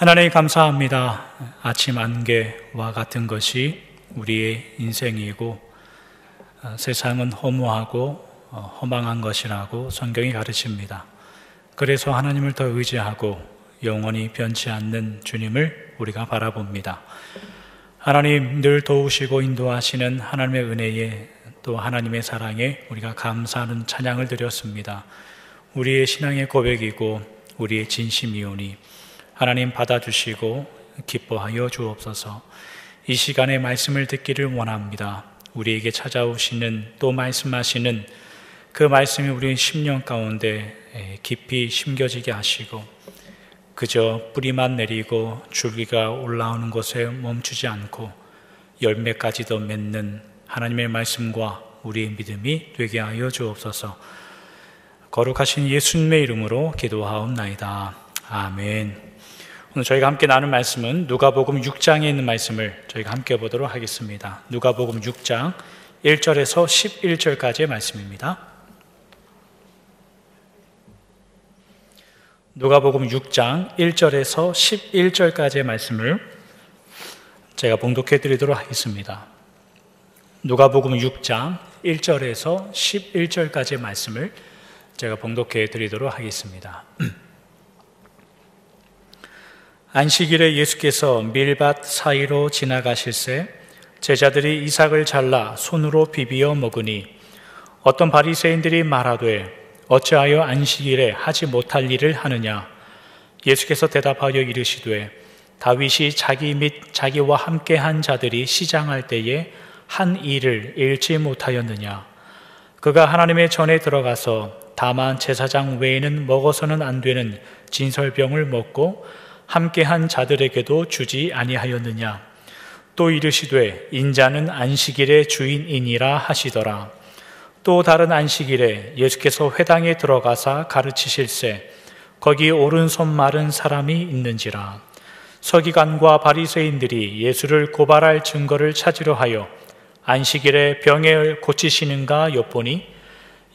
하나님 감사합니다. 아침 안개와 같은 것이 우리의 인생이고 세상은 허무하고 허망한 것이라고 성경이 가르칩니다. 그래서 하나님을 더 의지하고 영원히 변치 않는 주님을 우리가 바라봅니다. 하나님 늘 도우시고 인도하시는 하나님의 은혜에 또 하나님의 사랑에 우리가 감사하는 찬양을 드렸습니다. 우리의 신앙의 고백이고 우리의 진심이오니 하나님 받아주시고 기뻐하여 주옵소서. 이 시간에 말씀을 듣기를 원합니다. 우리에게 찾아오시는 또 말씀하시는 그 말씀이 우리의 심령 가운데 깊이 심겨지게 하시고 그저 뿌리만 내리고 줄기가 올라오는 곳에 멈추지 않고 열매까지도 맺는 하나님의 말씀과 우리의 믿음이 되게 하여 주옵소서. 거룩하신 예수님의 이름으로 기도하옵나이다. 아멘. 오늘 저희가 함께 나눌 말씀은 누가복음 6장에 있는 말씀을 저희가 함께 보도록 하겠습니다. 누가복음 6장 1절에서 11절까지의 말씀입니다. 누가복음 6장 1절에서 11절까지의 말씀을 제가 봉독해 드리도록 하겠습니다. 누가복음 6장 1절에서 11절까지의 말씀을 제가 봉독해 드리도록 하겠습니다. 안식일에 예수께서 밀밭 사이로 지나가실새 제자들이 이삭을 잘라 손으로 비비어 먹으니 어떤 바리새인들이 말하되 어찌하여 안식일에 하지 못할 일을 하느냐? 예수께서 대답하여 이르시되 다윗이 자기 및 자기와 함께한 자들이 시장할 때에 한 일을 잃지 못하였느냐? 그가 하나님의 전에 들어가서 다만 제사장 외에는 먹어서는 안 되는 진설병을 먹고 함께한 자들에게도 주지 아니하였느냐? 또 이르시되 인자는 안식일의 주인이니라 하시더라. 또 다른 안식일에 예수께서 회당에 들어가사 가르치실새 거기 오른손 마른 사람이 있는지라. 서기관과 바리새인들이 예수를 고발할 증거를 찾으려 하여 안식일에 병을 고치시는가 엿보니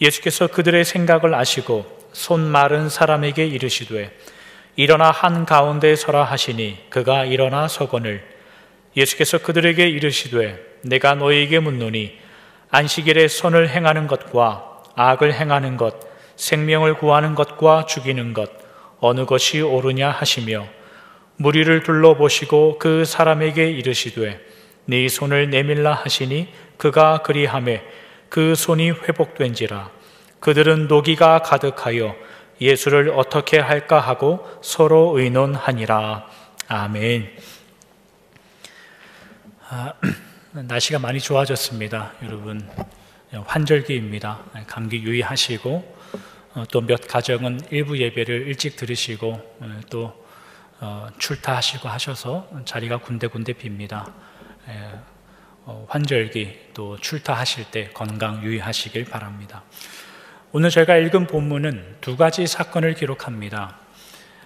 예수께서 그들의 생각을 아시고 손 마른 사람에게 이르시되 일어나 한가운데 서라 하시니 그가 일어나 서거늘 예수께서 그들에게 이르시되 내가 너희에게 묻노니 안식일에 선을 행하는 것과 악을 행하는 것, 생명을 구하는 것과 죽이는 것 어느 것이 옳으냐 하시며 무리를 둘러보시고 그 사람에게 이르시되 네 손을 내밀라 하시니 그가 그리하매 그 손이 회복된지라. 그들은 노기가 가득하여 예수를 어떻게 할까 하고 서로 의논하니라. 아멘. 날씨가 많이 좋아졌습니다. 여러분 환절기입니다. 감기 유의하시고 또 몇 가정은 일부 예배를 일찍 들으시고 또 출타하시고 하셔서 자리가 군데군데 빕니다. 환절기 또 출타하실 때 건강 유의하시길 바랍니다. 오늘 저희가 읽은 본문은 두 가지 사건을 기록합니다.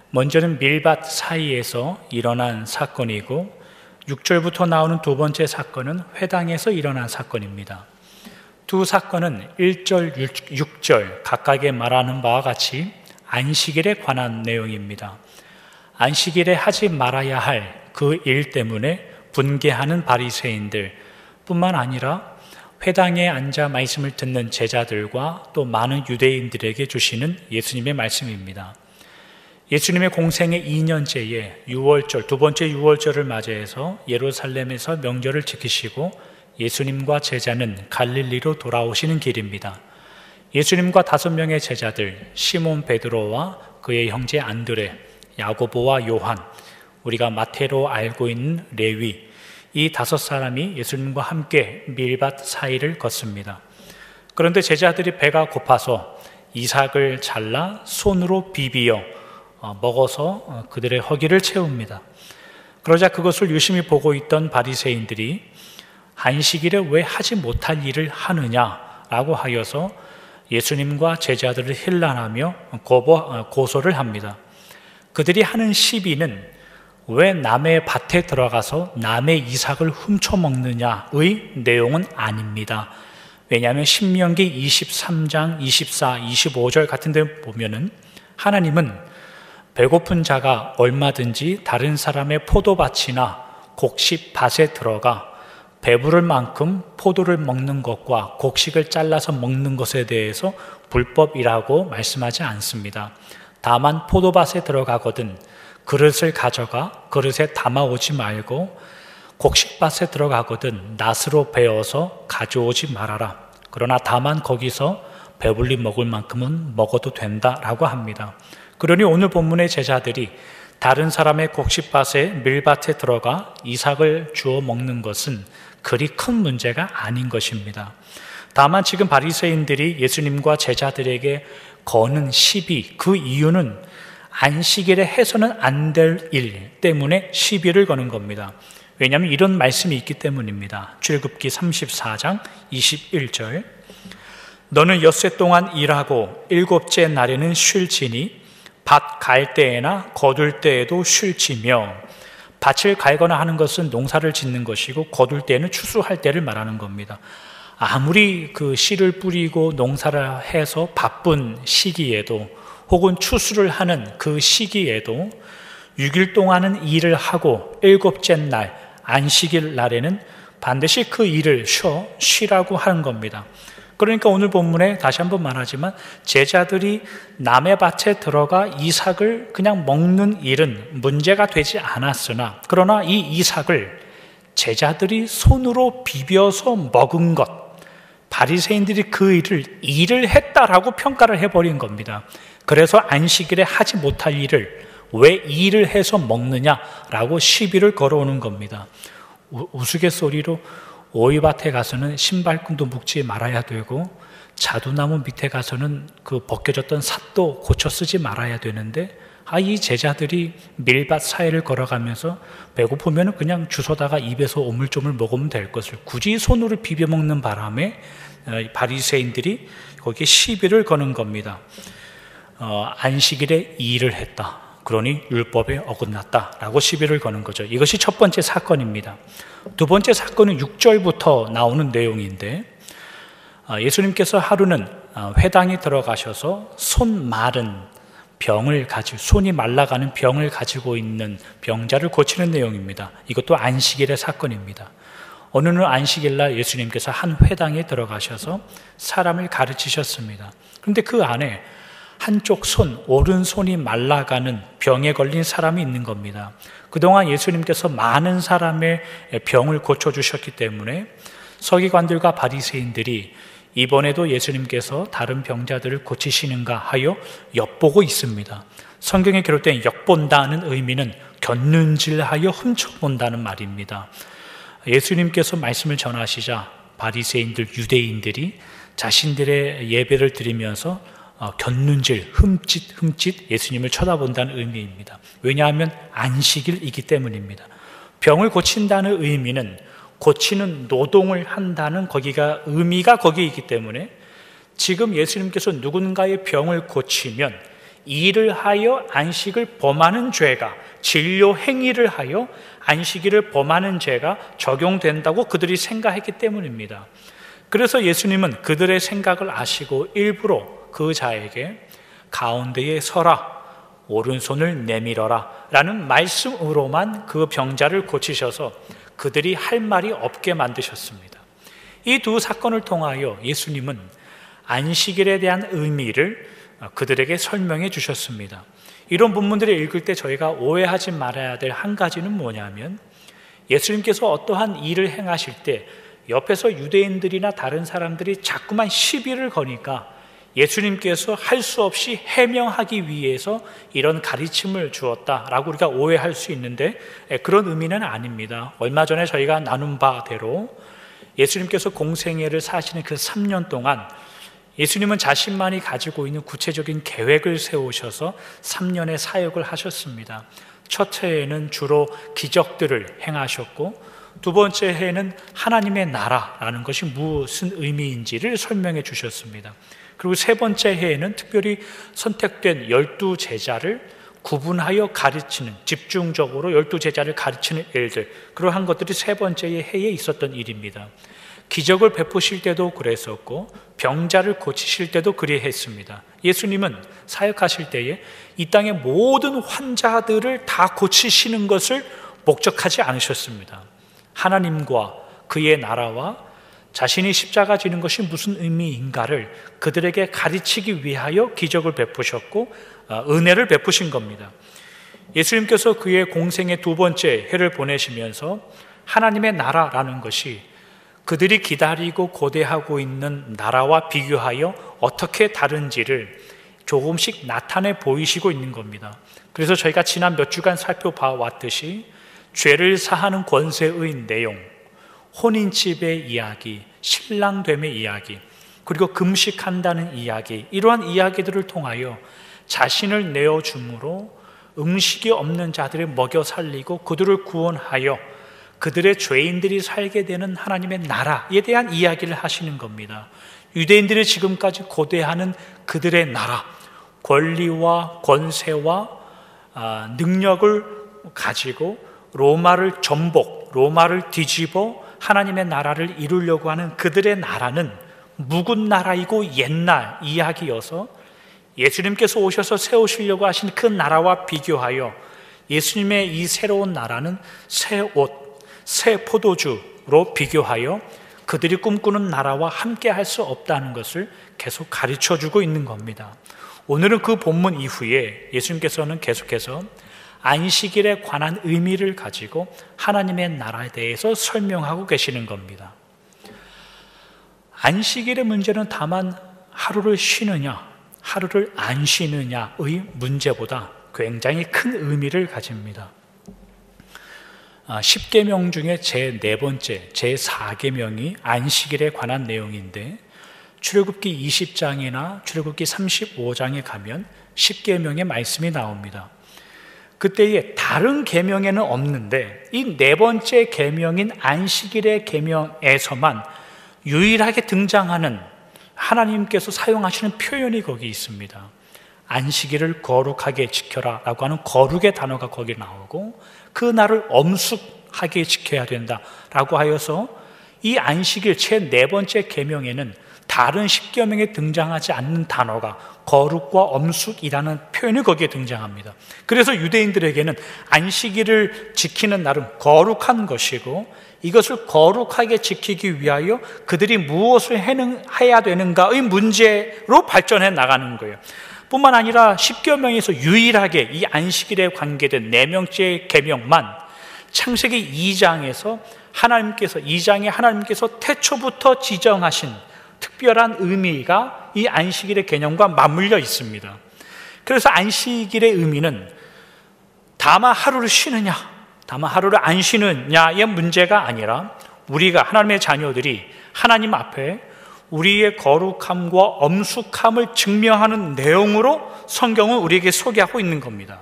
먼저는 밀밭 사이에서 일어난 사건이고 6절부터 나오는 두 번째 사건은 회당에서 일어난 사건입니다. 두 사건은 1절, 6절 각각에 말하는 바와 같이 안식일에 관한 내용입니다. 안식일에 하지 말아야 할 그 일 때문에 분개하는 바리새인들 뿐만 아니라 회당에 앉아 말씀을 듣는 제자들과 또 많은 유대인들에게 주시는 예수님의 말씀입니다. 예수님의 공생의 2년째에 6월절, 두 번째 6월절을 맞이해서 예루살렘에서 명절을 지키시고 예수님과 제자는 갈릴리로 돌아오시는 길입니다. 예수님과 5명의 제자들 시몬 베드로와 그의 형제 안드레, 야고보와 요한, 우리가 마태로 알고 있는 레위, 이 5사람이 예수님과 함께 밀밭 사이를 걷습니다. 그런데 제자들이 배가 고파서 이삭을 잘라 손으로 비비어 먹어서 그들의 허기를 채웁니다. 그러자 그것을 유심히 보고 있던 바리새인들이 안식일에 왜 하지 못할 일을 하느냐라고 하여서 예수님과 제자들을 힐난하며 고소를 합니다. 그들이 하는 시비는 왜 남의 밭에 들어가서 남의 이삭을 훔쳐먹느냐의 내용은 아닙니다. 왜냐하면 신명기 23장 24, 25절 같은 데 보면은 하나님은 배고픈 자가 얼마든지 다른 사람의 포도밭이나 곡식밭에 들어가 배부를 만큼 포도를 먹는 것과 곡식을 잘라서 먹는 것에 대해서 불법이라고 말씀하지 않습니다. 다만 포도밭에 들어가거든 그릇을 가져가 그릇에 담아오지 말고 곡식밭에 들어가거든 낫으로 베어서 가져오지 말아라. 그러나 다만 거기서 배불리 먹을 만큼은 먹어도 된다라고 합니다. 그러니 오늘 본문의 제자들이 다른 사람의 곡식밭에 밀밭에 들어가 이삭을 주워 먹는 것은 그리 큰 문제가 아닌 것입니다. 다만 지금 바리새인들이 예수님과 제자들에게 거는 시비, 그 이유는 안식일에 해서는 안 될 일 때문에 시비를 거는 겁니다. 왜냐하면 이런 말씀이 있기 때문입니다. 출애굽기 34장 21절 너는 엿새 동안 일하고 일곱째 날에는 쉴지니 밭 갈 때에나 거둘 때에도 쉴지며 밭을 갈거나 하는 것은 농사를 짓는 것이고 거둘 때는 추수할 때를 말하는 겁니다. 아무리 그 씨를 뿌리고 농사를 해서 바쁜 시기에도 혹은 추수를 하는 그 시기에도 6일 동안은 일을 하고 일곱째 날 안식일 날에는 반드시 그 일을 쉬라고 하는 겁니다. 그러니까 오늘 본문에 다시 한번 말하지만 제자들이 남의 밭에 들어가 이삭을 그냥 먹는 일은 문제가 되지 않았으나 그러나 이 이삭을 제자들이 손으로 비벼서 먹은 것 바리새인들이 그 일을 했다라고 평가를 해버린 겁니다. 그래서 안식일에 하지 못할 일을 왜 일을 해서 먹느냐라고 시비를 걸어오는 겁니다. 우스갯소리로 오이밭에 가서는 신발끈도 묶지 말아야 되고 자두나무 밑에 가서는 그 벗겨졌던 삿도 고쳐 쓰지 말아야 되는데 이 제자들이 밀밭 사이를 걸어가면서 배고프면 그냥 주워다가 입에서 오물조물 먹으면 될 것을 굳이 손으로 비벼 먹는 바람에 바리새인들이 거기에 시비를 거는 겁니다. 안식일에 일을 했다. 그러니 율법에 어긋났다라고 시비를 거는 거죠. 이것이 첫 번째 사건입니다. 두 번째 사건은 6절부터 나오는 내용인데 예수님께서 하루는 회당에 들어가셔서 손이 말라가는 병을 가지고 있는 병자를 고치는 내용입니다. 이것도 안식일의 사건입니다. 어느 날 안식일날 예수님께서 한 회당에 들어가셔서 사람을 가르치셨습니다. 그런데 그 안에 한쪽 오른손이 말라가는 병에 걸린 사람이 있는 겁니다. 그동안 예수님께서 많은 사람의 병을 고쳐주셨기 때문에 서기관들과 바리새인들이 이번에도 예수님께서 다른 병자들을 고치시는가 하여 엿보고 있습니다. 성경에 기록된 엿본다는 의미는 곁눈질하여 훔쳐본다는 말입니다. 예수님께서 말씀을 전하시자 바리새인들, 유대인들이 자신들의 예배를 드리면서 곁눈질, 흠칫 예수님을 쳐다본다는 의미입니다. 왜냐하면 안식일이기 때문입니다. 병을 고친다는 의미는 고치는 노동을 한다는 의미가 거기에 있기 때문에 지금 예수님께서 누군가의 병을 고치면 일을 하여 안식을 범하는 죄가 진료 행위를 하여 안식일을 범하는 죄가 적용된다고 그들이 생각했기 때문입니다. 그래서 예수님은 그들의 생각을 아시고 일부러 그 자에게 가운데에 서라, 오른손을 내밀어라 라는 말씀으로만 그 병자를 고치셔서 그들이 할 말이 없게 만드셨습니다. 이 두 사건을 통하여 예수님은 안식일에 대한 의미를 그들에게 설명해 주셨습니다. 이런 본문들을 읽을 때 저희가 오해하지 말아야 될 한 가지는 뭐냐면 예수님께서 어떠한 일을 행하실 때 옆에서 유대인들이나 다른 사람들이 자꾸만 시비를 거니까 예수님께서 할 수 없이 해명하기 위해서 이런 가르침을 주었다라고 우리가 오해할 수 있는데 그런 의미는 아닙니다. 얼마 전에 저희가 나눈 바대로 예수님께서 공생애를 사시는 그 3년 동안 예수님은 자신만이 가지고 있는 구체적인 계획을 세우셔서 3년의 사역을 하셨습니다. 첫 해에는 주로 기적들을 행하셨고 두 번째 해에는 하나님의 나라라는 것이 무슨 의미인지를 설명해 주셨습니다. 그리고 세 번째 해에는 특별히 선택된 12제자를 구분하여 가르치는, 집중적으로 12제자를 가르치는 일들, 그러한 것들이 세 번째 해에 있었던 일입니다. 기적을 베푸실 때도 그랬었고 병자를 고치실 때도 그리했습니다. 예수님은 사역하실 때에 이 땅의 모든 환자들을 다 고치시는 것을 목적하지 않으셨습니다. 하나님과 그의 나라와 자신이 십자가 지는 것이 무슨 의미인가를 그들에게 가르치기 위하여 기적을 베푸셨고 은혜를 베푸신 겁니다. 예수님께서 그의 공생의 두 번째 해를 보내시면서 하나님의 나라라는 것이 그들이 기다리고 고대하고 있는 나라와 비교하여 어떻게 다른지를 조금씩 나타내 보이시고 있는 겁니다. 그래서 저희가 지난 몇 주간 살펴봐왔듯이 죄를 사하는 권세의 내용, 혼인집의 이야기, 신랑됨의 이야기, 그리고 금식한다는 이야기, 이러한 이야기들을 통하여 자신을 내어줌으로 음식이 없는 자들을 먹여 살리고 그들을 구원하여 그들의 죄인들이 살게 되는 하나님의 나라에 대한 이야기를 하시는 겁니다. 유대인들이 지금까지 고대하는 그들의 나라, 권리와 권세와 능력을 가지고 로마를 전복, 로마를 뒤집어 하나님의 나라를 이루려고 하는 그들의 나라는 묵은 나라이고 옛날 이야기여서 예수님께서 오셔서 세우시려고 하신 그 나라와 비교하여 예수님의 이 새로운 나라는 새 옷, 새 포도주로 비교하여 그들이 꿈꾸는 나라와 함께 할 수 없다는 것을 계속 가르쳐주고 있는 겁니다. 오늘은 그 본문 이후에 예수님께서는 계속해서 안식일에 관한 의미를 가지고 하나님의 나라에 대해서 설명하고 계시는 겁니다. 안식일의 문제는 다만 하루를 쉬느냐, 하루를 안 쉬느냐의 문제보다 굉장히 큰 의미를 가집니다. 10계명 중에 제 4번째, 제 4계명이 안식일에 관한 내용인데 출애굽기 20장이나 출애굽기 35장에 가면 10계명의 말씀이 나옵니다. 그때에 다른 계명에는 없는데 이 4번째 계명인 안식일의 계명에서만 유일하게 등장하는 하나님께서 사용하시는 표현이 거기 있습니다. 안식일을 거룩하게 지켜라 라고 하는 거룩의 단어가 거기 나오고 그 날을 엄숙하게 지켜야 된다라고 하여서 이 안식일 제 4번째 계명에는 다른 10계명에 등장하지 않는 단어가 거룩과 엄숙이라는 표현이 거기에 등장합니다. 그래서 유대인들에게는 안식일을 지키는 날은 거룩한 것이고 이것을 거룩하게 지키기 위하여 그들이 무엇을 해야 되는가의 문제로 발전해 나가는 거예요. 뿐만 아니라 10계명에서 유일하게 이 안식일에 관계된 4명째 계명만 창세기 2장에서 하나님께서 태초부터 지정하신 특별한 의미가 이 안식일의 개념과 맞물려 있습니다. 그래서 안식일의 의미는 다만 하루를 쉬느냐, 다만 하루를 안 쉬느냐의 문제가 아니라 우리가 하나님의 자녀들이 하나님 앞에 우리의 거룩함과 엄숙함을 증명하는 내용으로 성경은 우리에게 소개하고 있는 겁니다.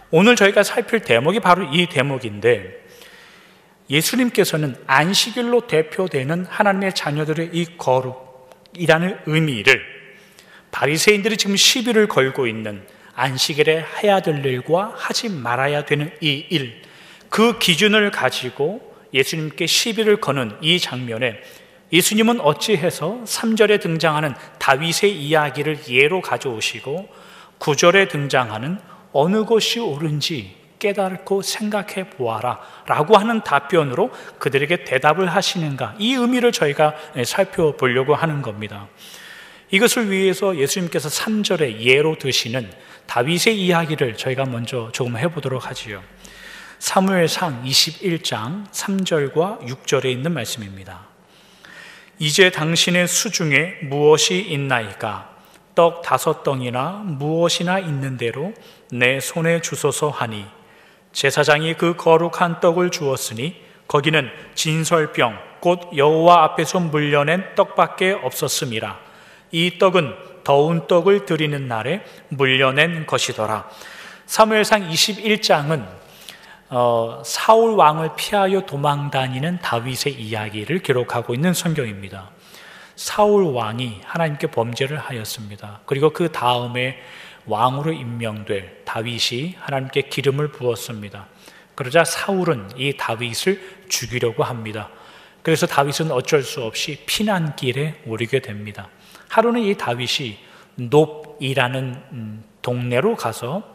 오늘 저희가 살필 대목이 바로 이 대목인데 예수님께서는 안식일로 대표되는 하나님의 자녀들의 이 거룩이라는 의미를 바리새인들이 지금 시비를 걸고 있는 안식일에 해야 될 일과 하지 말아야 되는 이 일, 그 기준을 가지고 예수님께 시비를 거는 이 장면에 예수님은 어찌해서 3절에 등장하는 다윗의 이야기를 예로 가져오시고 9절에 등장하는 어느 것이 옳은지 깨닫고 생각해 보아라 라고 하는 답변으로 그들에게 대답을 하시는가, 이 의미를 저희가 살펴보려고 하는 겁니다. 이것을 위해서 예수님께서 3절에 예로 드시는 다윗의 이야기를 저희가 먼저 조금 해보도록 하지요. 사무엘상 21장 3절과 6절에 있는 말씀입니다. 이제 당신의 수중에 무엇이 있나이까? 떡 5덩이나 무엇이나 있는 대로 내 손에 주소서 하니 제사장이 그 거룩한 떡을 주었으니 거기는 진설병 곧 여호와 앞에서 물려낸 떡밖에 없었음이라. 이 떡은 더운 떡을 드리는 날에 물려낸 것이더라. 사무엘상 21장은 사울 왕을 피하여 도망다니는 다윗의 이야기를 기록하고 있는 성경입니다. 사울 왕이 하나님께 범죄를 하였습니다. 그리고 그 다음에 왕으로 임명될 다윗이 하나님께 기름을 부었습니다. 그러자 사울은 이 다윗을 죽이려고 합니다. 그래서 다윗은 어쩔 수 없이 피난길에 오르게 됩니다. 하루는 이 다윗이 놉이라는 동네로 가서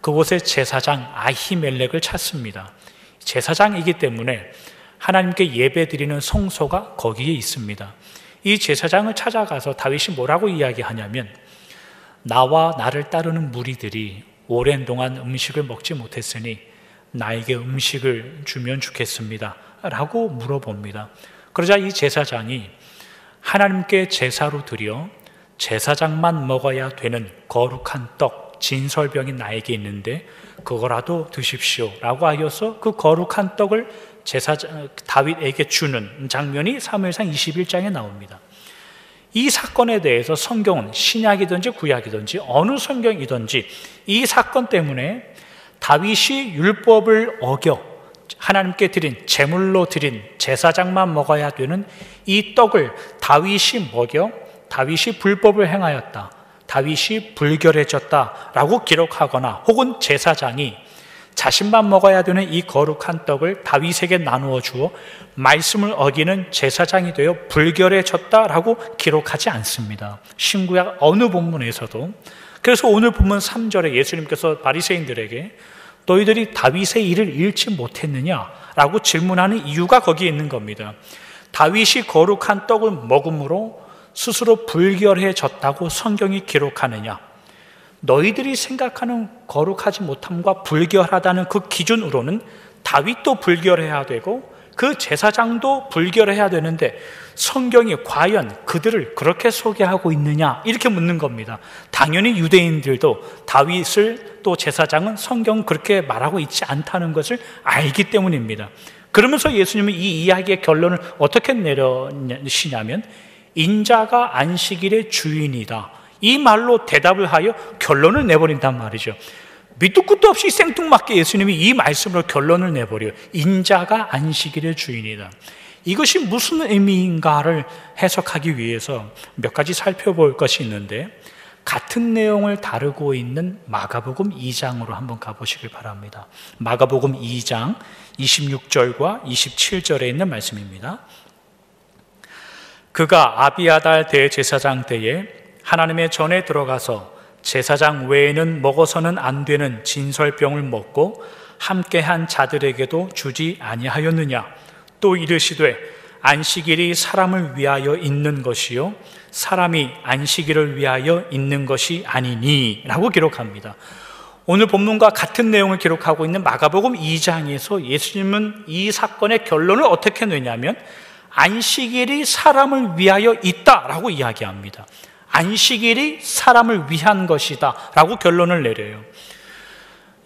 그곳에 제사장 아히멜렉을 찾습니다. 제사장이기 때문에 하나님께 예배드리는 성소가 거기에 있습니다. 이 제사장을 찾아가서 다윗이 뭐라고 이야기하냐면, 나와 나를 따르는 무리들이 오랜 동안 음식을 먹지 못했으니 나에게 음식을 주면 좋겠습니다 라고 물어봅니다. 그러자 이 제사장이 하나님께 제사로 드려 제사장만 먹어야 되는 거룩한 떡, 진설병이 나에게 있는데 그거라도 드십시오 라고 하여서 그 거룩한 떡을 제사장 다윗에게 주는 장면이 사무엘상 21장에 나옵니다. 이 사건에 대해서 성경은 신약이든지 구약이든지 어느 성경이든지 이 사건 때문에 다윗이 율법을 어겨 하나님께 드린 제물로 드린 제사장만 먹어야 되는 이 떡을 다윗이 먹여 다윗이 불법을 행하였다, 다윗이 불결해졌다라고 기록하거나 혹은 제사장이 자신만 먹어야 되는 이 거룩한 떡을 다윗에게 나누어 주어 말씀을 어기는 제사장이 되어 불결해졌다라고 기록하지 않습니다. 신구약 어느 본문에서도. 그래서 오늘 본문 3절에 예수님께서 바리새인들에게 너희들이 다윗의 일을 잃지 못했느냐라고 질문하는 이유가 거기에 있는 겁니다. 다윗이 거룩한 떡을 먹음으로 스스로 불결해졌다고 성경이 기록하느냐? 너희들이 생각하는 거룩하지 못함과 불결하다는 그 기준으로는 다윗도 불결해야 되고 그 제사장도 불결해야 되는데 성경이 과연 그들을 그렇게 소개하고 있느냐 이렇게 묻는 겁니다. 당연히 유대인들도 다윗을 또 제사장은 성경은 그렇게 말하고 있지 않다는 것을 알기 때문입니다. 그러면서 예수님은 이 이야기의 결론을 어떻게 내려시냐면 인자가 안식일의 주인이다, 이 말로 대답을 하여 결론을 내버린단 말이죠. 밑도 끝도 없이 생뚱맞게 예수님이 이 말씀으로 결론을 내버려요. 인자가 안식일의 주인이다. 이것이 무슨 의미인가를 해석하기 위해서 몇 가지 살펴볼 것이 있는데, 같은 내용을 다루고 있는 마가복음 2장으로 한번 가보시길 바랍니다. 마가복음 2장 26절과 27절에 있는 말씀입니다. 그가 아비아달 대제사장 때에 하나님의 전에 들어가서 제사장 외에는 먹어서는 안 되는 진설병을 먹고 함께한 자들에게도 주지 아니하였느냐? 또 이르시되 안식일이 사람을 위하여 있는 것이요 사람이 안식일을 위하여 있는 것이 아니니 라고 기록합니다. 오늘 본문과 같은 내용을 기록하고 있는 마가복음 2장에서 예수님은 이 사건의 결론을 어떻게 내냐면 안식일이 사람을 위하여 있다라고 이야기합니다. 안식일이 사람을 위한 것이다 라고 결론을 내려요.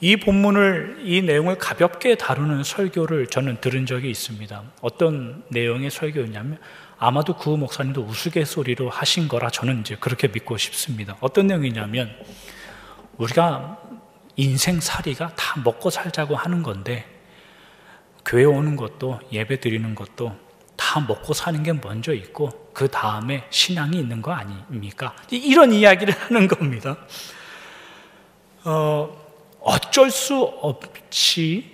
이 본문을, 이 내용을 가볍게 다루는 설교를 저는 들은 적이 있습니다. 어떤 내용의 설교였냐면 아마도 구 목사님도 우스갯소리로 하신 거라 저는 이제 그렇게 믿고 싶습니다. 어떤 내용이냐면 우리가 인생살이가 다 먹고 살자고 하는 건데 교회 오는 것도 예배 드리는 것도 다 먹고 사는 게 먼저 있고 그 다음에 신앙이 있는 거 아닙니까? 이런 이야기를 하는 겁니다. 어쩔 수 없이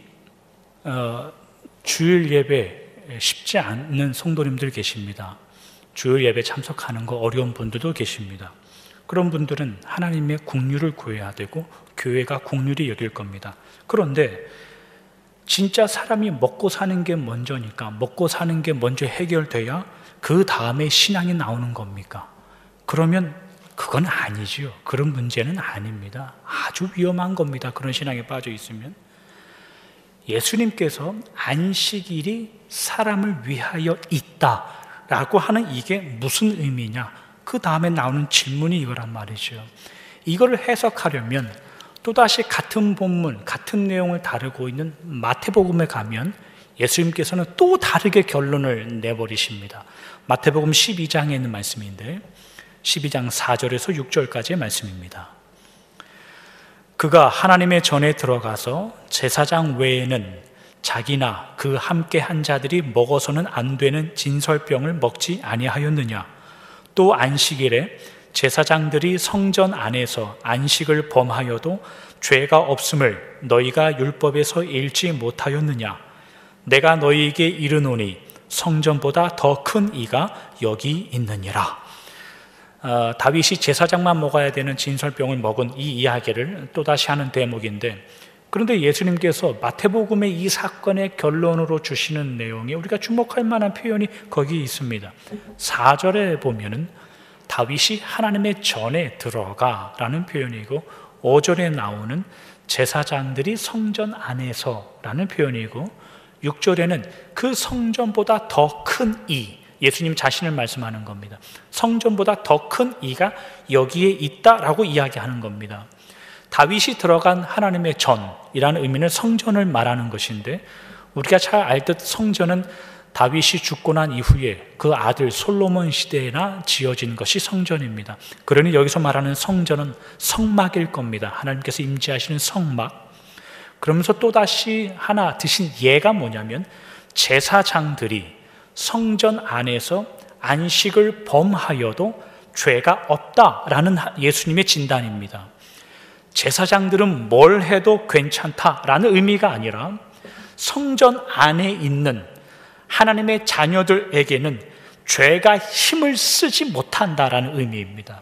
주일 예배 쉽지 않는 성도님들 계십니다. 주일 예배 참석하는 거 어려운 분들도 계십니다. 그런 분들은 하나님의 긍휼을 구해야 되고 교회가 긍휼히 여길 겁니다. 그런데 진짜 사람이 먹고 사는 게 먼저니까 먹고 사는 게 먼저 해결돼야 그 다음에 신앙이 나오는 겁니까? 그러면 그건 아니죠. 그런 문제는 아닙니다. 아주 위험한 겁니다. 그런 신앙에 빠져 있으면. 예수님께서 안식일이 사람을 위하여 있다라고 하는 이게 무슨 의미냐? 그 다음에 나오는 질문이 이거란 말이죠. 이거를 해석하려면 또다시 같은 본문, 같은 내용을 다루고 있는 마태복음에 가면 예수님께서는 또 다르게 결론을 내버리십니다. 마태복음 12장에 있는 말씀인데 12장 4절에서 6절까지의 말씀입니다. 그가 하나님의 전에 들어가서 제사장 외에는 자기나 그 함께 한 자들이 먹어서는 안 되는 진설병을 먹지 아니하였느냐? 또 안식일에 제사장들이 성전 안에서 안식을 범하여도 죄가 없음을 너희가 율법에서 읽지 못하였느냐? 내가 너희에게 이르노니 성전보다 더 큰 이가 여기 있느니라. 다윗이 제사장만 먹어야 되는 진설병을 먹은 이 이야기를 또다시 하는 대목인데, 그런데 예수님께서 마태복음의 이 사건의 결론으로 주시는 내용에 우리가 주목할 만한 표현이 거기 있습니다. 4절에 보면은 다윗이 하나님의 전에 들어가라는 표현이고, 5절에 나오는 제사장들이 성전 안에서라는 표현이고, 6절에는 그 성전보다 더 큰 이, 예수님 자신을 말씀하는 겁니다. 성전보다 더 큰 이가 여기에 있다라고 이야기하는 겁니다. 다윗이 들어간 하나님의 전이라는 의미는 성전을 말하는 것인데, 우리가 잘 알듯 성전은 다윗이 죽고 난 이후에 그 아들 솔로몬 시대에나 지어진 것이 성전입니다. 그러니 여기서 말하는 성전은 성막일 겁니다. 하나님께서 임재하시는 성막. 그러면서 또다시 하나 드신 예가 뭐냐면, 제사장들이 성전 안에서 안식을 범하여도 죄가 없다라는 예수님의 진단입니다. 제사장들은 뭘 해도 괜찮다라는 의미가 아니라 성전 안에 있는 하나님의 자녀들에게는 죄가 힘을 쓰지 못한다라는 의미입니다.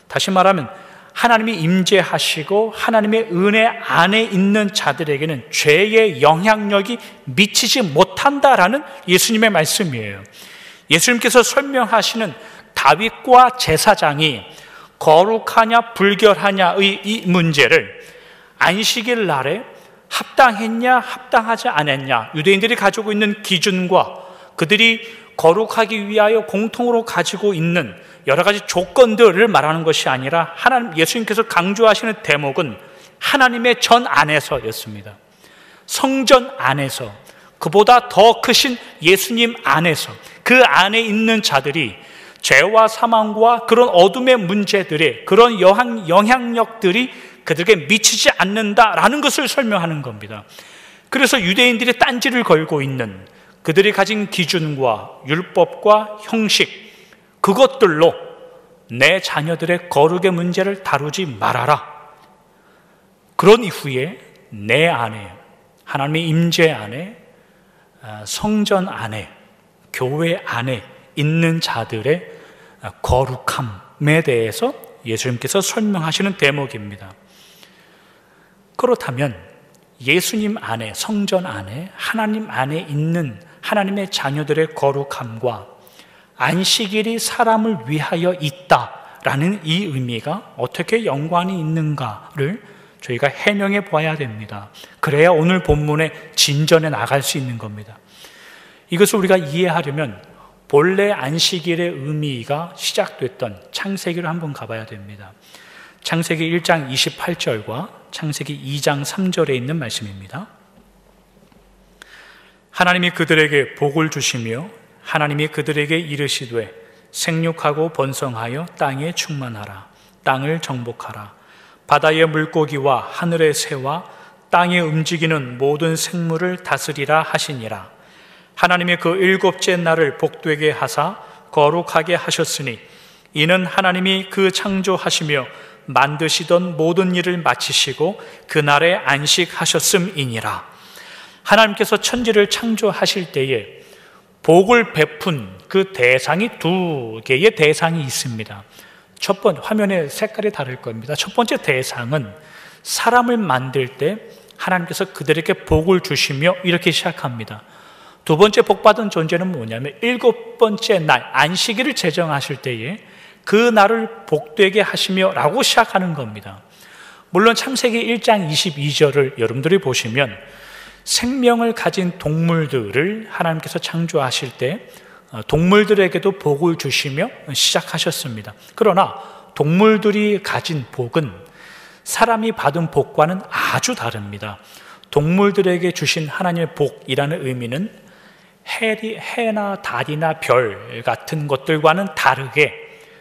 다시 말하면 하나님이 임재하시고 하나님의 은혜 안에 있는 자들에게는 죄의 영향력이 미치지 못한다라는 예수님의 말씀이에요. 예수님께서 설명하시는 다윗과 제사장이 거룩하냐 불결하냐의 이 문제를 안식일 날에 합당했냐 합당하지 않았냐, 유대인들이 가지고 있는 기준과 그들이 거룩하기 위하여 공통으로 가지고 있는 여러 가지 조건들을 말하는 것이 아니라, 예수님께서 강조하시는 대목은 하나님의 전 안에서였습니다. 성전 안에서, 그보다 더 크신 예수님 안에서, 그 안에 있는 자들이 죄와 사망과 그런 어둠의 문제들에 그런 영향력들이 그들에게 미치지 않는다라는 것을 설명하는 겁니다. 그래서 유대인들이 딴지를 걸고 있는 그들이 가진 기준과 율법과 형식, 그것들로 내 자녀들의 거룩의 문제를 다루지 말아라. 그런 이후에 내 안에, 하나님의 임재 안에, 성전 안에, 교회 안에 있는 자들의 거룩함에 대해서 예수님께서 설명하시는 대목입니다. 그렇다면 예수님 안에, 성전 안에, 하나님 안에 있는 하나님의 자녀들의 거룩함과 안식일이 사람을 위하여 있다라는 이 의미가 어떻게 연관이 있는가를 저희가 해명해 보아야 됩니다. 그래야 오늘 본문의 진전에 나갈 수 있는 겁니다. 이것을 우리가 이해하려면 본래 안식일의 의미가 시작됐던 창세기를 한번 가봐야 됩니다. 창세기 1장 28절과 창세기 2장 3절에 있는 말씀입니다. 하나님이 그들에게 복을 주시며 하나님이 그들에게 이르시되 생육하고 번성하여 땅에 충만하라. 땅을 정복하라. 바다의 물고기와 하늘의 새와 땅에 움직이는 모든 생물을 다스리라 하시니라. 하나님이 그 일곱째 날을 복되게 하사 거룩하게 하셨으니 이는 하나님이 그 창조하시며 만드시던 모든 일을 마치시고 그날에 안식하셨음이니라. 하나님께서 천지를 창조하실 때에 복을 베푼 그 대상이 두 개의 대상이 있습니다. 첫 번째, 화면의 색깔이 다를 겁니다. 첫 번째 대상은 사람을 만들 때 하나님께서 그들에게 복을 주시며 이렇게 시작합니다. 두 번째 복받은 존재는 뭐냐면 일곱 번째 날 안식일을 제정하실 때에 그 날을 복되게 하시며 라고 시작하는 겁니다. 물론 창세기 1장 22절을 여러분들이 보시면 생명을 가진 동물들을 하나님께서 창조하실 때 동물들에게도 복을 주시며 시작하셨습니다. 그러나 동물들이 가진 복은 사람이 받은 복과는 아주 다릅니다. 동물들에게 주신 하나님의 복이라는 의미는 해나 달이나 별 같은 것들과는 다르게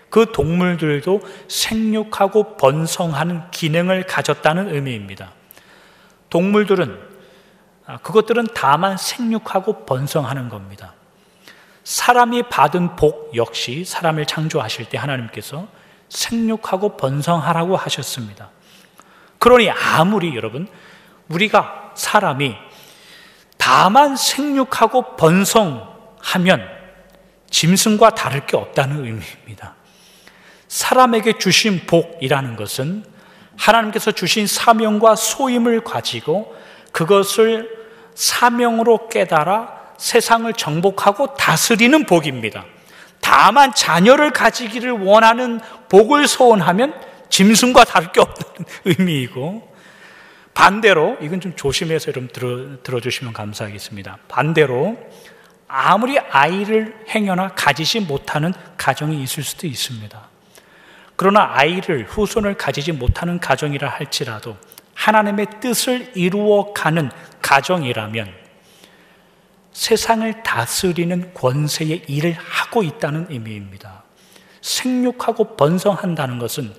그 동물들도 생육하고 번성하는 기능을 가졌다는 의미입니다. 동물들은 그것들은 다만 생육하고 번성하는 겁니다. 사람이 받은 복 역시 사람을 창조하실 때 하나님께서 생육하고 번성하라고 하셨습니다. 그러니 아무리 여러분 우리가 사람이 다만 생육하고 번성하는 하면 짐승과 다를 게 없다는 의미입니다. 사람에게 주신 복이라는 것은 하나님께서 주신 사명과 소임을 가지고 그것을 사명으로 깨달아 세상을 정복하고 다스리는 복입니다. 다만 자녀를 가지기를 원하는 복을 소원하면 짐승과 다를 게 없다는 의미이고, 반대로, 이건 좀 조심해서 여러분 들어주시면 감사하겠습니다. 반대로 아무리 아이를 행여나 가지지 못하는 가정이 있을 수도 있습니다. 그러나 아이를, 후손을 가지지 못하는 가정이라 할지라도 하나님의 뜻을 이루어가는 가정이라면 세상을 다스리는 권세의 일을 하고 있다는 의미입니다. 생육하고 번성한다는 것은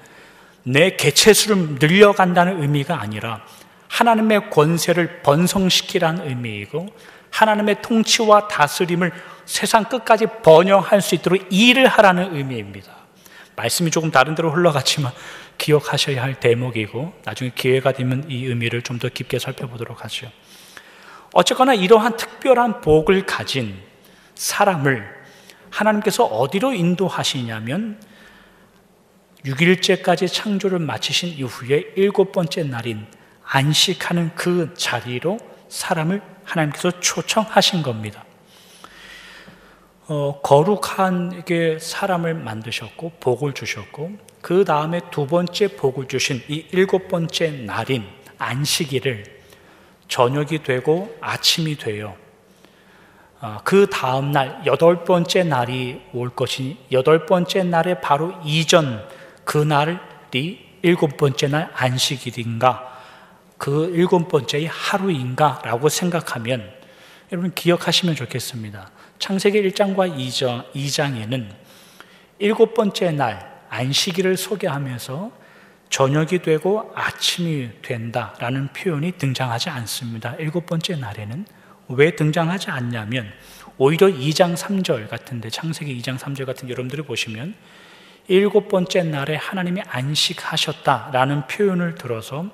내 개체수를 늘려간다는 의미가 아니라 하나님의 권세를 번성시키라는 의미이고, 하나님의 통치와 다스림을 세상 끝까지 번영할 수 있도록 일을 하라는 의미입니다. 말씀이 조금 다른 데로 흘러갔지만 기억하셔야 할 대목이고, 나중에 기회가 되면 이 의미를 좀 더 깊게 살펴보도록 하죠. 어쨌거나 이러한 특별한 복을 가진 사람을 하나님께서 어디로 인도하시냐면 6일째까지 창조를 마치신 이후에 7번째 날인 안식하는 그 자리로 사람을 하나님께서 초청하신 겁니다. 거룩하게 사람을 만드셨고 복을 주셨고, 그 다음에 두 번째 복을 주신 이 7번째 날인 안식일을 저녁이 되고 아침이 돼요. 그 다음 날 8번째 날이 올 것이니 8번째 날에 바로 이전 그 날이 7번째 날 안식일인가, 그 7번째의 하루인가 라고 생각하면 여러분 기억하시면 좋겠습니다. 창세기 1장과 2장에는 7번째 날 안식일을 소개하면서 저녁이 되고 아침이 된다라는 표현이 등장하지 않습니다. 7번째 날에는. 왜 등장하지 않냐면 오히려 2장 3절 같은데, 창세기 2장 3절 같은 여러분들이 보시면 7번째 날에 하나님이 안식하셨다라는 표현을 들어서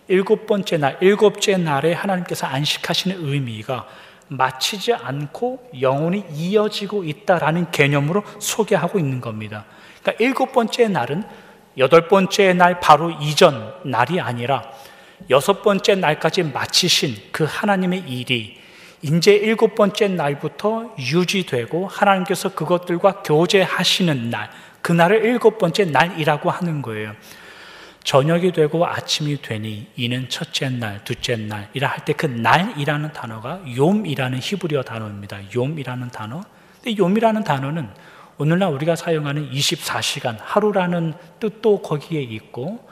7번째 날, 7째 날에 하나님께서 안식하시는 의미가 마치지 않고 영원히 이어지고 있다라는 개념으로 소개하고 있는 겁니다. 그러니까 7번째 날은 8번째 날 바로 이전 날이 아니라 6번째 날까지 마치신 그 하나님의 일이 이제 7번째 날부터 유지되고 하나님께서 그것들과 교제하시는 날, 그날을 7번째 날이라고 하는 거예요. 저녁이 되고 아침이 되니 이는 첫째 날, 둘째 날이라 할 때 그 날이라는 단어가 욤이라는 히브리어 단어입니다. 욤이라는 단어. 근데 욤이라는 단어는 오늘날 우리가 사용하는 24시간, 하루라는 뜻도 거기에 있고,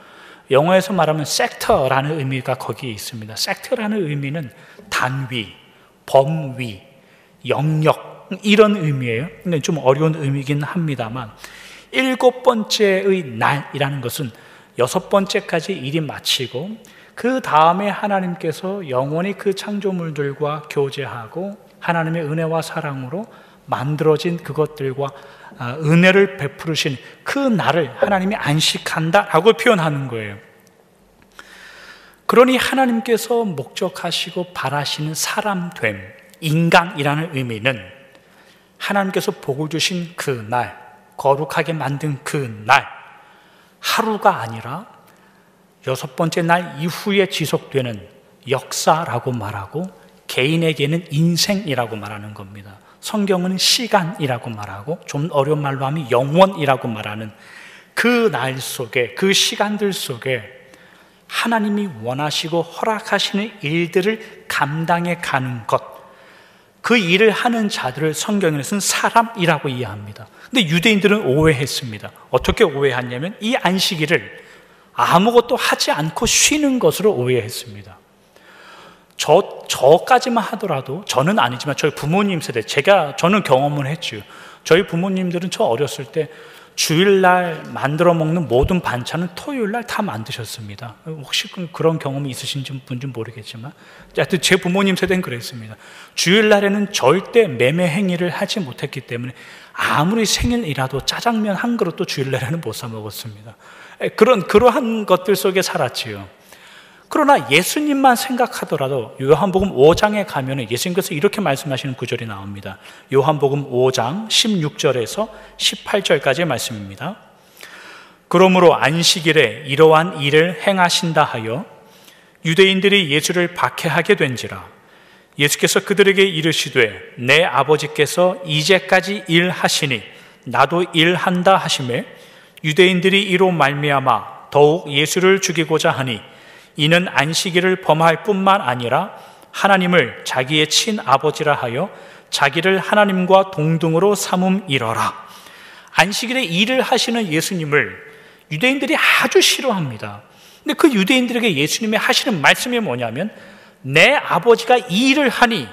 영어에서 말하면 섹터라는 의미가 거기에 있습니다. 섹터라는 의미는 단위, 범위, 영역 이런 의미예요. 근데 좀 어려운 의미긴 합니다만 7번째의 날이라는 것은 6번째까지 일이 마치고 그 다음에 하나님께서 영원히 그 창조물들과 교제하고 하나님의 은혜와 사랑으로 만들어진 그것들과 은혜를 베푸르신 그 날을 하나님이 안식한다라고 표현하는 거예요. 그러니 하나님께서 목적하시고 바라시는 사람됨, 인간이라는 의미는 하나님께서 복을 주신 그 날, 거룩하게 만든 그 날, 하루가 아니라 6번째 날 이후에 지속되는 역사라고 말하고, 개인에게는 인생이라고 말하는 겁니다. 성경은 시간이라고 말하고, 좀 어려운 말로 하면 영원이라고 말하는 그 날 속에, 그 시간들 속에 하나님이 원하시고 허락하시는 일들을 감당해 가는 것, 그 일을 하는 자들을 성경에서는 사람이라고 이해합니다. 근데 유대인들은 오해했습니다. 어떻게 오해했냐면 이 안식일을 아무것도 하지 않고 쉬는 것으로 오해했습니다. 저까지만 하더라도, 저는 아니지만 저희 부모님 세대, 저는 경험을 했죠. 저희 부모님들은 저 어렸을 때 주일날 만들어 먹는 모든 반찬은 토요일날 다 만드셨습니다. 혹시 그런 경험이 있으신 분인지 모르겠지만, 하여튼 제 부모님 세대는 그랬습니다. 주일날에는 절대 매매 행위를 하지 못했기 때문에 아무리 생일이라도 짜장면 한 그릇도 주일날에는 못 사 먹었습니다. 그러한 것들 속에 살았지요. 그러나 예수님만 생각하더라도 요한복음 5장에 가면 예수님께서 이렇게 말씀하시는 구절이 나옵니다. 요한복음 5장 16절에서 18절까지의 말씀입니다. 그러므로 안식일에 이러한 일을 행하신다 하여 유대인들이 예수를 박해하게 된지라. 예수께서 그들에게 이르시되 내 아버지께서 이제까지 일하시니 나도 일한다 하시매 유대인들이 이로 말미암아 더욱 예수를 죽이고자 하니 이는 안식일을 범할 뿐만 아니라 하나님을 자기의 친아버지라 하여 자기를 하나님과 동등으로 삼음이러라. 안식일에 일을 하시는 예수님을 유대인들이 아주 싫어합니다. 근데 그 유대인들에게 예수님이 하시는 말씀이 뭐냐면 내 아버지가 이 일을 하니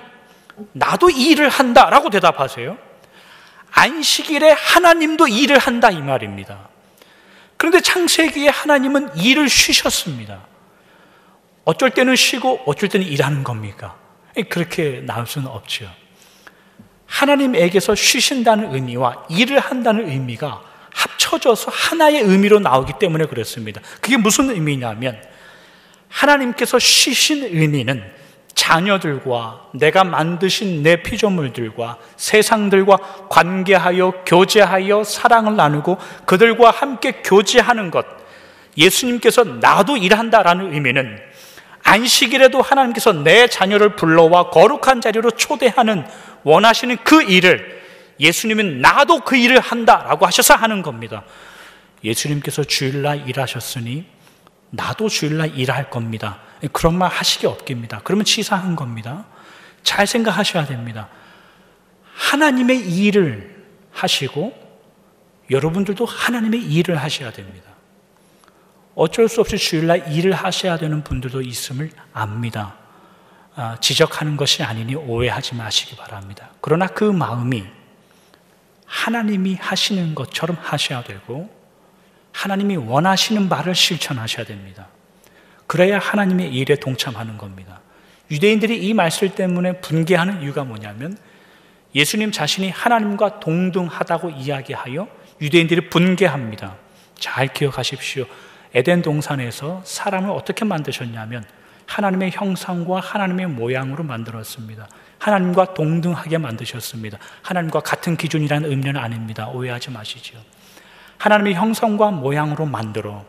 나도 이 일을 한다 라고 대답하세요. 안식일에 하나님도 일을 한다 이 말입니다. 그런데 창세기에 하나님은 일을 쉬셨습니다. 어쩔 때는 쉬고 어쩔 때는 일하는 겁니까? 그렇게 나올 수는 없죠. 하나님에게서 쉬신다는 의미와 일을 한다는 의미가 합쳐져서 하나의 의미로 나오기 때문에 그렇습니다. 그게 무슨 의미냐면 하나님께서 쉬신 의미는 자녀들과 내가 만드신 내 피조물들과 세상들과 관계하여 교제하여 사랑을 나누고 그들과 함께 교제하는 것, 예수님께서 나도 일한다라는 의미는 안식일에도 하나님께서 내 자녀를 불러와 거룩한 자리로 초대하는 원하시는 그 일을 예수님은 나도 그 일을 한다라고 하셔서 하는 겁니다. 예수님께서 주일날 일하셨으니 나도 주일날 일할 겁니다. 그런 말 하시기 없깁니다. 그러면 치사한 겁니다. 잘 생각하셔야 됩니다. 하나님의 일을 하시고 여러분들도 하나님의 일을 하셔야 됩니다. 어쩔 수 없이 주일날 일을 하셔야 되는 분들도 있음을 압니다. 지적하는 것이 아니니 오해하지 마시기 바랍니다. 그러나 그 마음이 하나님이 하시는 것처럼 하셔야 되고 하나님이 원하시는 바를 실천하셔야 됩니다. 그래야 하나님의 일에 동참하는 겁니다. 유대인들이 이 말씀 때문에 분개하는 이유가 뭐냐면 예수님 자신이 하나님과 동등하다고 이야기하여 유대인들이 분개합니다. 잘 기억하십시오. 에덴 동산에서 사람을 어떻게 만드셨냐면 하나님의 형상과 하나님의 모양으로 만들었습니다. 하나님과 동등하게 만드셨습니다. 하나님과 같은 기준이라는 의미는 아닙니다. 오해하지 마시죠. 하나님의 형상과 모양으로 만들어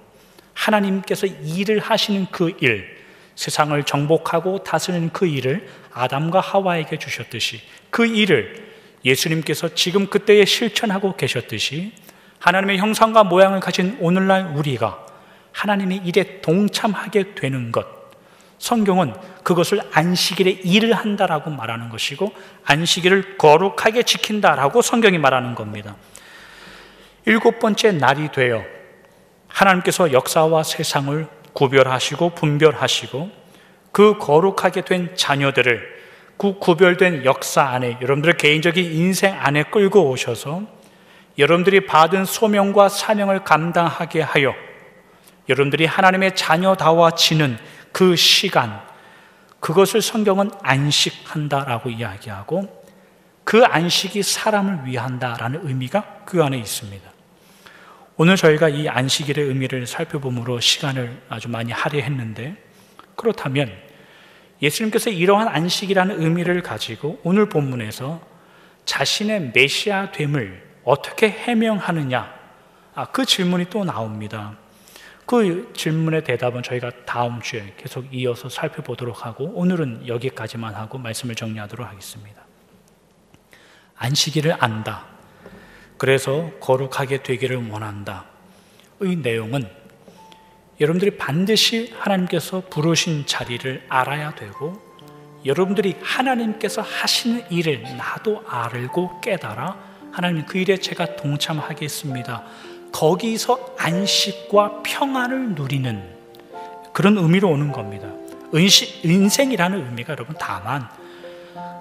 하나님께서 일을 하시는 그 일, 세상을 정복하고 다스리는 그 일을 아담과 하와에게 주셨듯이 그 일을 예수님께서 지금 그때에 실천하고 계셨듯이 하나님의 형상과 모양을 가진 오늘날 우리가 하나님의 일에 동참하게 되는 것, 성경은 그것을 안식일에 일을 한다라고 말하는 것이고 안식일을 거룩하게 지킨다라고 성경이 말하는 겁니다. 7번째 날이 되어 하나님께서 역사와 세상을 구별하시고 분별하시고 그 거룩하게 된 자녀들을 그 구별된 역사 안에 여러분들의 개인적인 인생 안에 끌고 오셔서 여러분들이 받은 소명과 사명을 감당하게 하여 여러분들이 하나님의 자녀다워지는 그 시간, 그것을 성경은 안식한다라고 이야기하고 그 안식이 사람을 위한다라는 의미가 그 안에 있습니다. 오늘 저희가 이 안식일의 의미를 살펴봄으로 시간을 아주 많이 할애했는데 그렇다면 예수님께서 이러한 안식이라는 의미를 가지고 오늘 본문에서 자신의 메시아됨을 어떻게 해명하느냐, 그 질문이 또 나옵니다. 그 질문의 대답은 저희가 다음 주에 계속 이어서 살펴보도록 하고 오늘은 여기까지만 하고 말씀을 정리하도록 하겠습니다. 안식일을 안다. 그래서 거룩하게 되기를 원한다. 이 내용은 여러분들이 반드시 하나님께서 부르신 자리를 알아야 되고 여러분들이 하나님께서 하시는 일을 나도 알고 깨달아 하나님 그 일에 제가 동참하겠습니다. 거기서 안식과 평안을 누리는 그런 의미로 오는 겁니다. 인생이라는 의미가 여러분 다만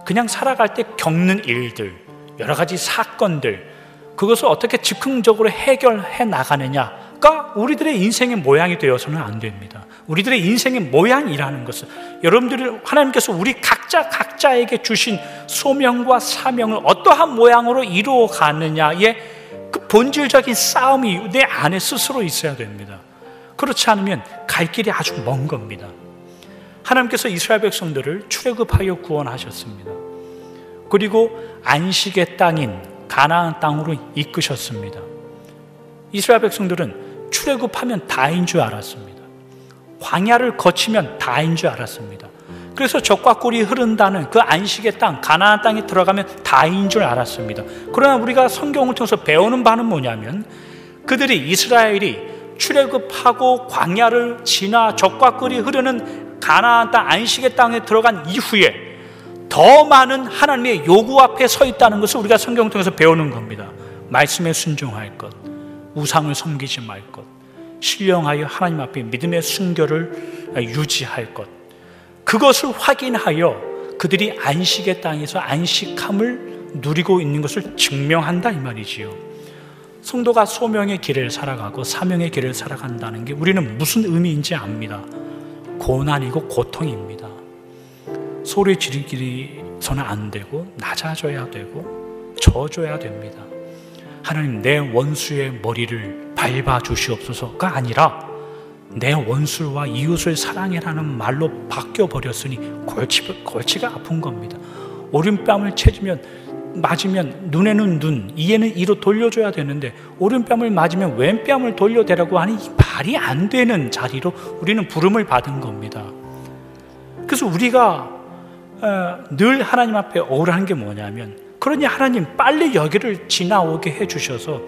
그냥 살아갈 때 겪는 일들, 여러 가지 사건들, 그것을 어떻게 즉흥적으로 해결해 나가느냐가 우리들의 인생의 모양이 되어서는 안 됩니다. 우리들의 인생의 모양이라는 것은 여러분들이 하나님께서 우리 각자에게 주신 소명과 사명을 어떠한 모양으로 이루어 가느냐의 그 본질적인 싸움이 내 안에 스스로 있어야 됩니다. 그렇지 않으면 갈 길이 아주 먼 겁니다. 하나님께서 이스라엘 백성들을 출애굽하여 구원하셨습니다. 그리고 안식의 땅인 가나안 땅으로 이끄셨습니다. 이스라엘 백성들은 출애굽하면 다인 줄 알았습니다. 광야를 거치면 다인 줄 알았습니다. 그래서 젖과 꿀이 흐른다는 그 안식의 땅, 가나안 땅에 들어가면 다인 줄 알았습니다. 그러나 우리가 성경을 통해서 배우는 바는 뭐냐면 그들이 이스라엘이 출애굽하고 광야를 지나 젖과 꿀이 흐르는 가나안 땅 안식의 땅에 들어간 이후에 더 많은 하나님의 요구 앞에 서 있다는 것을 우리가 성경을 통해서 배우는 겁니다. 말씀에 순종할 것, 우상을 섬기지 말 것, 신령하여 하나님 앞에 믿음의 순결을 유지할 것, 그것을 확인하여 그들이 안식의 땅에서 안식함을 누리고 있는 것을 증명한다 이 말이지요. 성도가 소명의 길을 살아가고 사명의 길을 살아간다는 게 우리는 무슨 의미인지 압니다. 고난이고 고통입니다. 소리 지르기서는 안 되고 낮아져야 되고 져줘야 됩니다. 하나님, 내 원수의 머리를 밟아 주시옵소서가 아니라 내 원수와 이웃을 사랑해라는 말로 바뀌어버렸으니 골치가 아픈 겁니다. 오른뺨을 맞으면 눈에는 눈, 이에는 이로 돌려줘야 되는데 오른뺨을 맞으면 왼뺨을 돌려대라고 하는 이 말이 안 되는 자리로 우리는 부름을 받은 겁니다. 그래서 우리가 늘 하나님 앞에 억울한 게 뭐냐면, 그러니 하나님 빨리 여기를 지나오게 해주셔서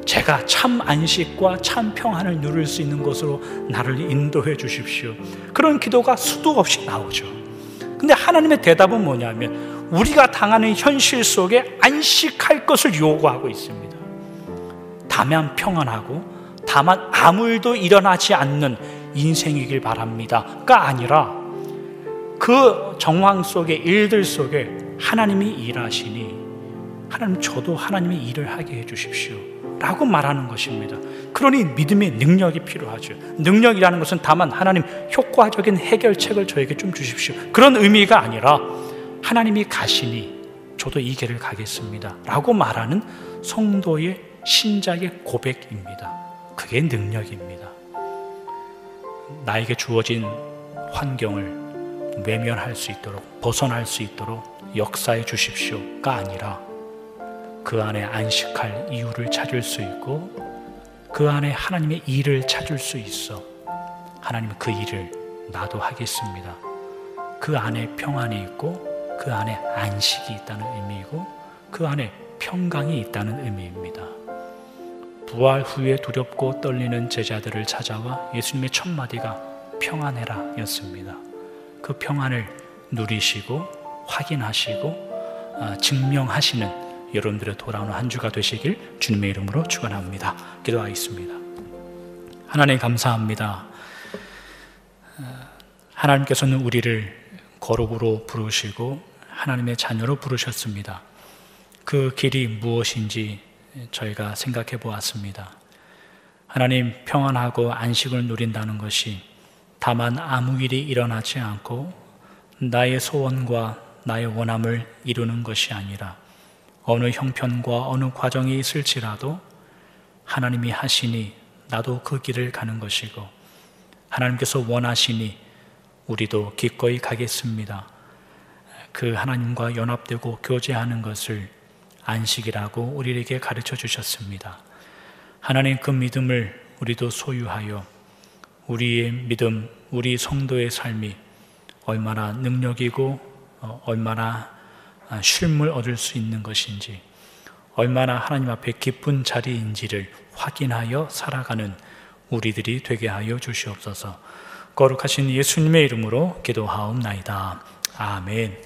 제가 참 안식과 참 평안을 누릴 수 있는 곳으로 나를 인도해 주십시오. 그런 기도가 수도 없이 나오죠. 근데 하나님의 대답은 뭐냐면 우리가 당하는 현실 속에 안식할 것을 요구하고 있습니다. 다만 평안하고 다만 아무 일도 일어나지 않는 인생이길 바랍니다가 아니라 그 정황 속에, 일들 속에 하나님이 일하시니 하나님, 저도 하나님의 일을 하게 해주십시오 라고 말하는 것입니다. 그러니 믿음의 능력이 필요하죠. 능력이라는 것은 다만 하나님 효과적인 해결책을 저에게 좀 주십시오, 그런 의미가 아니라 하나님이 가시니 저도 이 길을 가겠습니다 라고 말하는 성도의 신자의 고백입니다. 그게 능력입니다. 나에게 주어진 환경을 외면할 수 있도록, 벗어날 수 있도록 역사해 주십시오가 아니라 그 안에 안식할 이유를 찾을 수 있고 그 안에 하나님의 일을 찾을 수 있어 하나님, 그 일을 나도 하겠습니다. 그 안에 평안이 있고 그 안에 안식이 있다는 의미이고 그 안에 평강이 있다는 의미입니다. 부활 후에 두렵고 떨리는 제자들을 찾아와 예수님의 첫 마디가 평안해라 였습니다. 그 평안을 누리시고 확인하시고 증명하시는 여러분들의 돌아오는 한 주가 되시길 주님의 이름으로 축원합니다. 기도하겠습니다. 하나님, 감사합니다. 하나님께서는 우리를 거룩으로 부르시고 하나님의 자녀로 부르셨습니다. 그 길이 무엇인지 저희가 생각해 보았습니다. 하나님, 평안하고 안식을 누린다는 것이 다만 아무 일이 일어나지 않고 나의 소원과 나의 원함을 이루는 것이 아니라 어느 형편과 어느 과정이 있을지라도 하나님이 하시니 나도 그 길을 가는 것이고 하나님께서 원하시니 우리도 기꺼이 가겠습니다. 그 하나님과 연합되고 교제하는 것을 안식이라고 우리에게 가르쳐 주셨습니다. 하나님, 그 믿음을 우리도 소유하여 우리의 믿음, 우리 성도의 삶이 얼마나 능력이고 얼마나 쉼을 얻을 수 있는 것인지, 얼마나 하나님 앞에 기쁜 자리인지를 확인하여 살아가는 우리들이 되게 하여 주시옵소서. 거룩하신 예수님의 이름으로 기도하옵나이다. 아멘.